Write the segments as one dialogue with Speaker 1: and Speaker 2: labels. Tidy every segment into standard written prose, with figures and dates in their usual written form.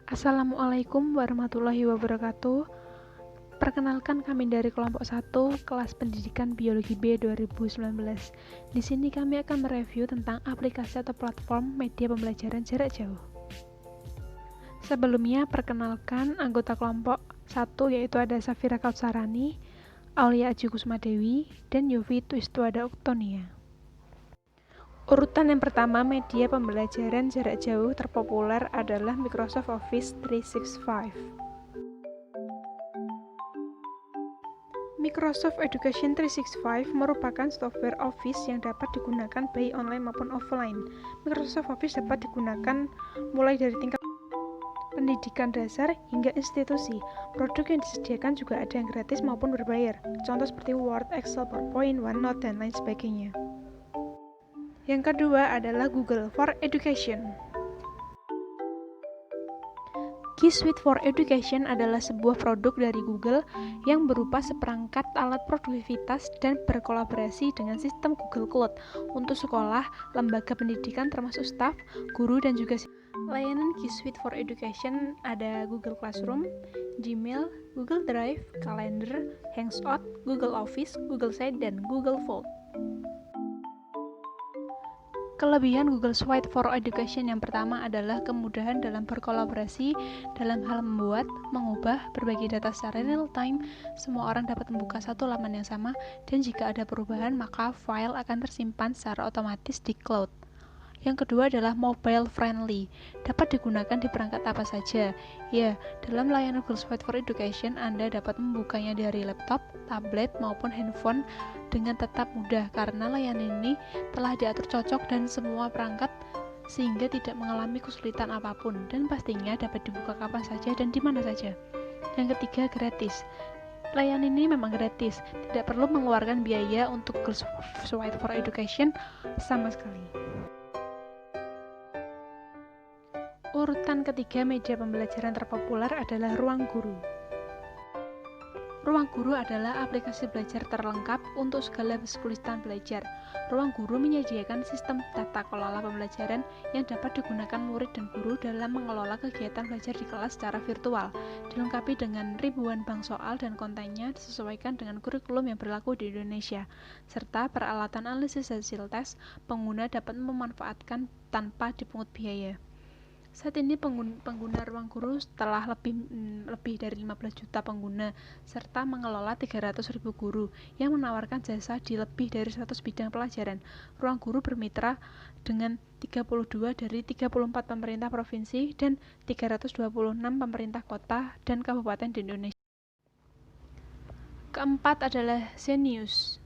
Speaker 1: Assalamualaikum warahmatullahi wabarakatuh. Perkenalkan, kami dari kelompok 1 kelas pendidikan biologi B 2019. Di sini kami akan mereview tentang aplikasi atau platform media pembelajaran jarak jauh. Sebelumnya, perkenalkan anggota kelompok 1 yaitu ada Safira Kautsarani, Aulia Aji Kusmadewi, dan Yofi Twistuada Uktonia. Urutan yang pertama, media pembelajaran jarak jauh terpopuler adalah Microsoft Office 365. Microsoft Education 365 merupakan software Office yang dapat digunakan baik online maupun offline. Microsoft Office dapat digunakan mulai dari tingkat pendidikan dasar hingga institusi. Produk yang disediakan juga ada yang gratis maupun berbayar. Contoh seperti Word, Excel, PowerPoint, OneNote, dan lain sebagainya. Yang kedua adalah Google for Education. G Suite for Education adalah sebuah produk dari Google yang berupa seperangkat alat produktivitas dan berkolaborasi dengan sistem Google Cloud untuk sekolah, lembaga pendidikan termasuk staf, guru, dan juga layanan G Suite for Education ada Google Classroom, Gmail, Google Drive, Calendar, Hangout, Google Office, Google Site, dan Google Vault. Kelebihan Google Suite for Education yang pertama adalah kemudahan dalam berkolaborasi dalam hal membuat, mengubah, berbagi data secara real time. Semua orang dapat membuka satu laman yang sama, dan jika ada perubahan maka file akan tersimpan secara otomatis di cloud. Yang kedua adalah mobile friendly, dapat digunakan di perangkat apa saja. Ya, dalam layanan Google Suite for Education Anda dapat membukanya dari laptop, tablet, maupun handphone dengan tetap mudah karena layanan ini telah diatur cocok dan semua perangkat sehingga tidak mengalami kesulitan apapun, dan pastinya dapat dibuka kapan saja dan di mana saja. Yang ketiga, gratis. Layanan ini memang gratis, tidak perlu mengeluarkan biaya untuk Google Suite for Education sama sekali. Urutan ketiga media pembelajaran terpopuler adalah Ruang Guru. Ruang Guru adalah aplikasi belajar terlengkap untuk segala kesulitan belajar. Ruang Guru menyediakan sistem tata kelola pembelajaran yang dapat digunakan murid dan guru dalam mengelola kegiatan belajar di kelas secara virtual, dilengkapi dengan ribuan bank soal dan kontennya disesuaikan dengan kurikulum yang berlaku di Indonesia, serta peralatan analisis hasil tes. Pengguna dapat memanfaatkan tanpa dipungut biaya. Saat ini pengguna Ruang Guru telah lebih dari 15 juta pengguna, serta mengelola 300.000 guru yang menawarkan jasa di lebih dari 100 bidang pelajaran. Ruang Guru bermitra dengan 32 dari 34 pemerintah provinsi dan 326 pemerintah kota dan kabupaten di Indonesia. Keempat adalah Zenius.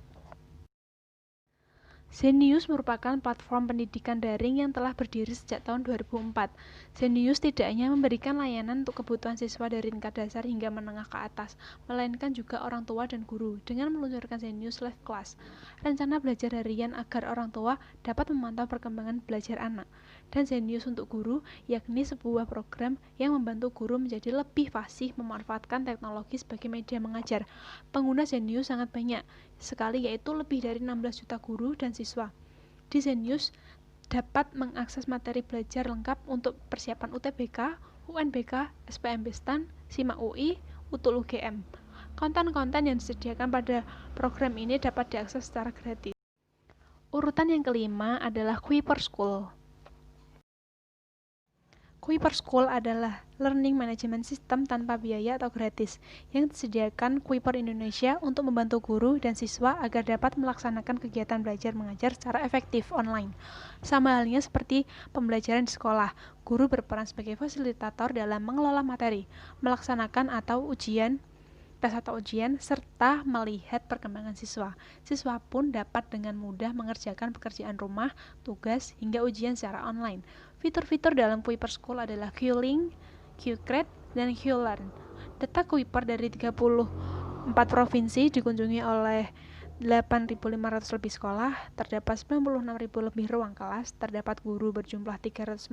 Speaker 1: Zenius merupakan platform pendidikan daring yang telah berdiri sejak tahun 2004. Zenius tidak hanya memberikan layanan untuk kebutuhan siswa dari tingkat dasar hingga menengah ke atas, melainkan juga orang tua dan guru. Dengan meluncurkan Zenius Live Class, rencana belajar harian agar orang tua dapat memantau perkembangan belajar anak, dan Zenius untuk guru, yakni sebuah program yang membantu guru menjadi lebih fasih memanfaatkan teknologi sebagai media mengajar. Pengguna Zenius sangat banyak sekali, yaitu lebih dari 16 juta guru dan siswa. Di Zenius dapat mengakses materi belajar lengkap untuk persiapan UTBK, UNBK, SPMB STAN, SIMAK UI, UTUL UGM. Konten-konten yang disediakan pada program ini dapat diakses secara gratis. Urutan yang kelima adalah Kuiper School. Kuiper School adalah learning management system tanpa biaya atau gratis yang disediakan Kuiper Indonesia untuk membantu guru dan siswa agar dapat melaksanakan kegiatan belajar mengajar secara efektif online. Sama halnya seperti pembelajaran di sekolah, guru berperan sebagai fasilitator dalam mengelola materi, melaksanakan tes atau ujian, serta melihat perkembangan siswa. Siswa pun dapat dengan mudah mengerjakan pekerjaan rumah, tugas, hingga ujian secara online. Fitur-fitur dalam Kuiper School adalah Q-Link, Q-Grade, dan Q-Learn. Data Kuiper dari 34 provinsi dikunjungi oleh 8.500 lebih sekolah, terdapat 96.000 lebih ruang kelas, terdapat guru berjumlah 350.000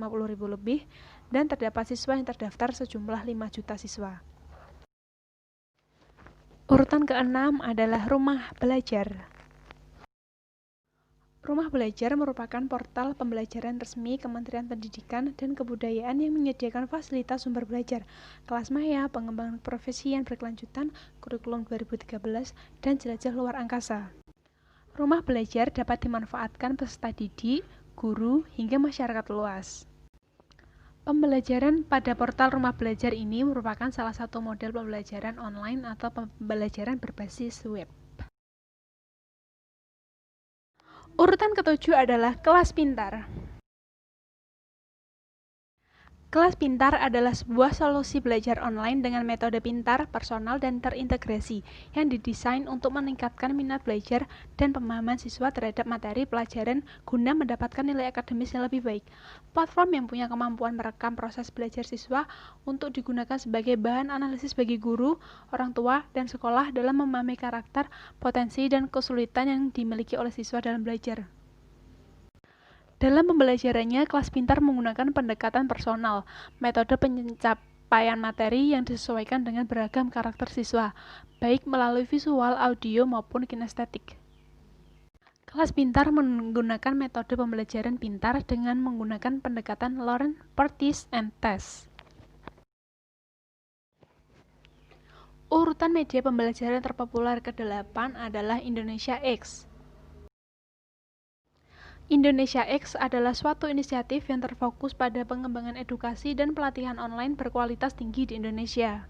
Speaker 1: lebih, dan terdapat siswa yang terdaftar sejumlah 5 juta siswa. Urutan keenam adalah Rumah Belajar. Rumah Belajar merupakan portal pembelajaran resmi Kementerian Pendidikan dan Kebudayaan yang menyediakan fasilitas sumber belajar, kelas maya, pengembangan profesi yang berkelanjutan, kurikulum 2013, dan jelajah luar angkasa. Rumah belajar dapat dimanfaatkan peserta didik, guru, hingga masyarakat luas. Pembelajaran pada portal Rumah Belajar ini merupakan salah satu model pembelajaran online atau pembelajaran berbasis web. Urutan ketujuh adalah kelas pintar. Kelas pintar adalah sebuah solusi belajar online dengan metode pintar, personal, dan terintegrasi yang didesain untuk meningkatkan minat belajar dan pemahaman siswa terhadap materi pelajaran guna mendapatkan nilai akademis yang lebih baik. Platform yang punya kemampuan merekam proses belajar siswa untuk digunakan sebagai bahan analisis bagi guru, orang tua, dan sekolah dalam memahami karakter, potensi, dan kesulitan yang dimiliki oleh siswa dalam belajar. Dalam pembelajarannya, kelas pintar menggunakan pendekatan personal, metode pencapaian materi yang disesuaikan dengan beragam karakter siswa, baik melalui visual, audio, maupun kinestetik. Kelas pintar menggunakan metode pembelajaran pintar dengan menggunakan pendekatan learn, practice, and test. Urutan media pembelajaran terpopuler ke-8 adalah Indonesia X. Indonesia X adalah suatu inisiatif yang terfokus pada pengembangan edukasi dan pelatihan online berkualitas tinggi di Indonesia.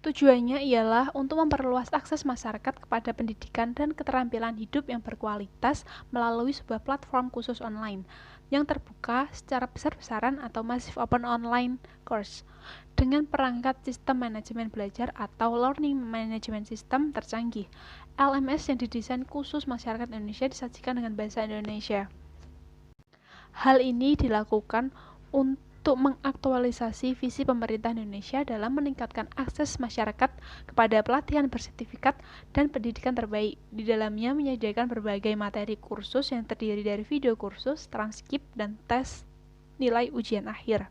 Speaker 1: Tujuannya ialah untuk memperluas akses masyarakat kepada pendidikan dan keterampilan hidup yang berkualitas melalui sebuah platform khusus online yang terbuka secara besar-besaran atau Massive Open Online Course dengan perangkat sistem manajemen belajar atau Learning Management System tercanggih. LMS yang didesain khusus masyarakat Indonesia disajikan dengan bahasa Indonesia. Hal ini dilakukan untuk mengaktualisasi visi pemerintah Indonesia dalam meningkatkan akses masyarakat kepada pelatihan bersertifikat dan pendidikan terbaik. Di dalamnya menyediakan berbagai materi kursus yang terdiri dari video kursus, transkrip, dan tes nilai ujian akhir.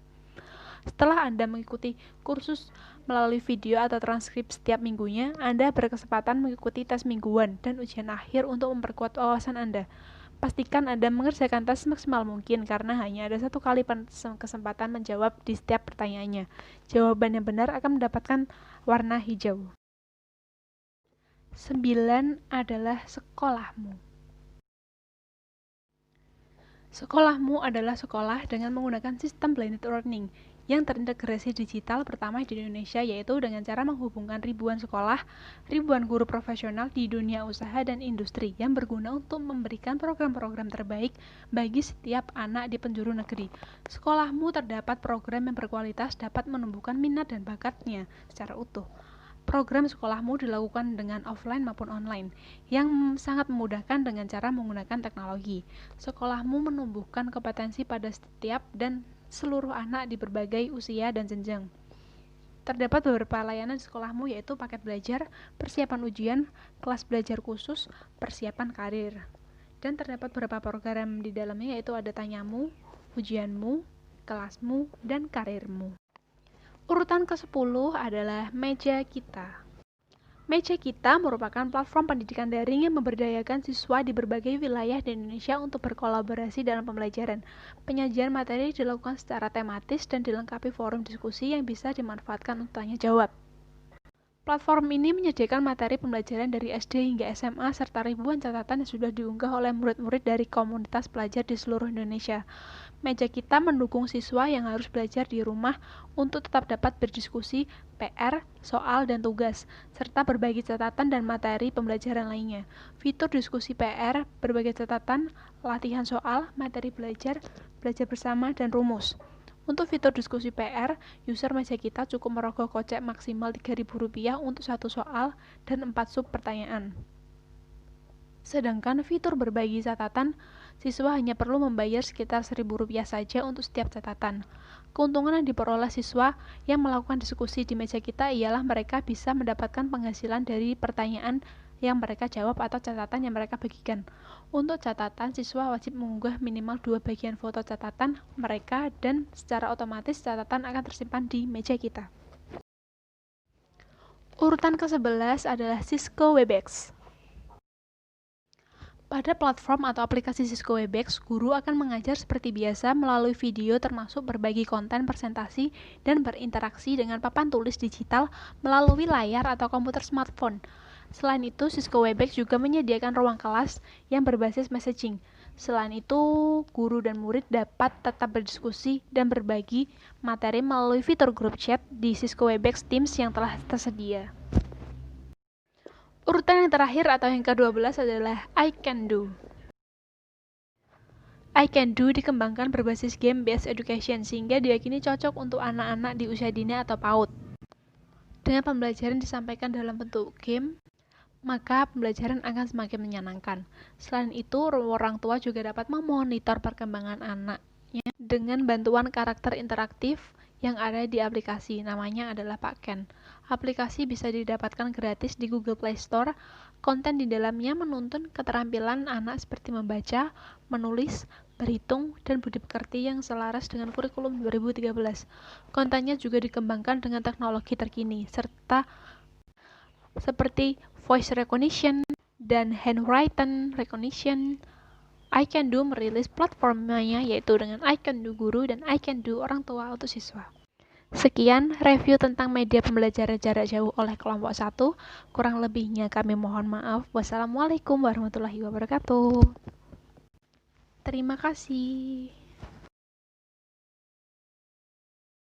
Speaker 1: Setelah Anda mengikuti kursus melalui video atau transkrip setiap minggunya, Anda berkesempatan mengikuti tes mingguan dan ujian akhir untuk memperkuat wawasan Anda. Pastikan Anda mengerjakan tes semaksimal mungkin karena hanya ada satu kali kesempatan menjawab di setiap pertanyaannya. Jawaban yang benar akan mendapatkan warna hijau. 9 adalah sekolahmu. Sekolahmu adalah sekolah dengan menggunakan sistem blended learning yang terintegrasi digital pertama di Indonesia, yaitu dengan cara menghubungkan ribuan sekolah, ribuan guru profesional di dunia usaha dan industri yang berguna untuk memberikan program-program terbaik bagi setiap anak di penjuru negeri. Sekolahmu terdapat program yang berkualitas dapat menumbuhkan minat dan bakatnya secara utuh. Program sekolahmu dilakukan dengan offline maupun online, yang sangat memudahkan dengan cara menggunakan teknologi. Sekolahmu menumbuhkan kompetensi pada setiap dan seluruh anak di berbagai usia dan jenjang. Terdapat beberapa layanan di sekolahmu, yaitu paket belajar, persiapan ujian, kelas belajar khusus, persiapan karir. Dan terdapat beberapa program di dalamnya, yaitu ada tanyamu, ujianmu, kelasmu, dan karirmu. Urutan ke-10 adalah Meja Kita. Meja Kita merupakan platform pendidikan daring yang memberdayakan siswa di berbagai wilayah di Indonesia untuk berkolaborasi dalam pembelajaran. Penyajian materi dilakukan secara tematis dan dilengkapi forum diskusi yang bisa dimanfaatkan untuk tanya jawab. Platform ini menyediakan materi pembelajaran dari SD hingga SMA serta ribuan catatan yang sudah diunggah oleh murid-murid dari komunitas pelajar di seluruh Indonesia. Meja Kita mendukung siswa yang harus belajar di rumah untuk tetap dapat berdiskusi, PR, soal, dan tugas, serta berbagi catatan dan materi pembelajaran lainnya. Fitur diskusi PR, berbagi catatan, latihan soal, materi belajar, belajar bersama, dan rumus. Untuk fitur diskusi PR, user Meja Kita cukup merogoh kocek maksimal Rp3.000 untuk satu soal dan 4 sub pertanyaan. Sedangkan fitur berbagi catatan, siswa hanya perlu membayar sekitar Rp1.000 saja untuk setiap catatan. Keuntungan yang diperoleh siswa yang melakukan diskusi di Meja Kita ialah mereka bisa mendapatkan penghasilan dari pertanyaan yang mereka jawab atau catatan yang mereka bagikan. Untuk catatan, siswa wajib mengunggah minimal 2 bagian foto catatan mereka dan secara otomatis catatan akan tersimpan di Meja Kita. Urutan ke-11 adalah Cisco Webex. Pada platform atau aplikasi Cisco Webex, guru akan mengajar seperti biasa melalui video termasuk berbagi konten presentasi dan berinteraksi dengan papan tulis digital melalui layar atau komputer smartphone. Selain itu, Cisco Webex juga menyediakan ruang kelas yang berbasis messaging. Selain itu, guru dan murid dapat tetap berdiskusi dan berbagi materi melalui fitur grup chat di Cisco Webex Teams yang telah tersedia. Urutan yang terakhir atau yang ke-12 adalah I Can Do. I Can Do dikembangkan berbasis game-based education sehingga diyakini cocok untuk anak-anak di usia dini atau PAUD. Dengan pembelajaran disampaikan dalam bentuk game, maka pembelajaran akan semakin menyenangkan. Selain itu, orang tua juga dapat memonitor perkembangan anaknya dengan bantuan karakter interaktif yang ada di aplikasi, namanya adalah Pak Ken. Aplikasi bisa didapatkan gratis di Google Play Store. Konten di dalamnya menuntun keterampilan anak seperti membaca, menulis, berhitung, dan budi pekerti yang selaras dengan kurikulum 2013. Kontennya juga dikembangkan dengan teknologi terkini, serta seperti voice recognition dan handwritten recognition. I Can Do merilis platformnya yaitu dengan I Can Do Guru dan I Can Do Orang Tua untuk Siswa. Sekian review tentang media pembelajaran jarak jauh oleh kelompok 1. Kurang lebihnya kami mohon maaf. Wassalamualaikum warahmatullahi wabarakatuh. Terima kasih.